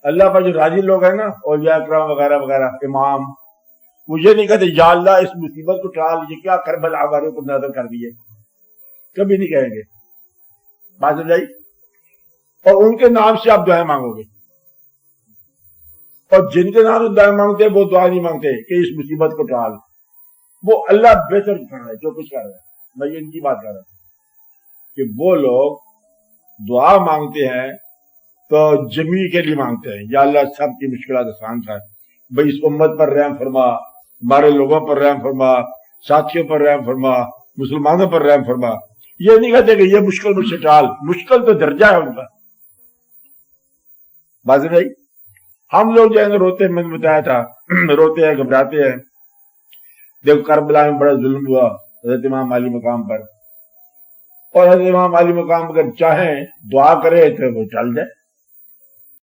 अल्लाह पर जो राजी लोग हैं ना, औलिया इकराम वगैरह वगैरह, इमाम, वो ये नहीं कहते या अल्लाह इस मुसीबत को टाल, ये क्या करबला वालों को नजर कर दिए, कभी नहीं कहेंगे। बात समझ आई? और उनके नाम से आप दुआएं मांगोगे, और जिनके नाम से दुआएं मांगते हैं वो दुआ नहीं मांगते कि इस मुसीबत को टाल, वो अल्लाह बेहतर कर रहा है जो कुछ कर रहा है। मैं ये इनकी बात कर रहा हूं कि वो लोग दुआ मांगते हैं तो जमी के लिए मांगते हैं, या अल्लाह सबकी मुश्किलात आसान कर, भाई इस उम्मत पर रहम फरमा, हमारे लोगों पर रहम फरमा, साथियों पर रहम फरमा, मुसलमानों पर रहम फरमा। ये नहीं कहते कि ये मुश्किल मुझसे टाल, मुश्किल तो दर्जा है उनका। बात नहीं, हम लोग जो है रोते, मैंने बताया था, रोते हैं, घबराते हैं। देखो करबला में बड़ा जुल्म हुआ हजरत इमाम अली मकाम पर, और हजरत इमाम अली मकाम अगर चाहें दुआ करे तो वो टल जाए।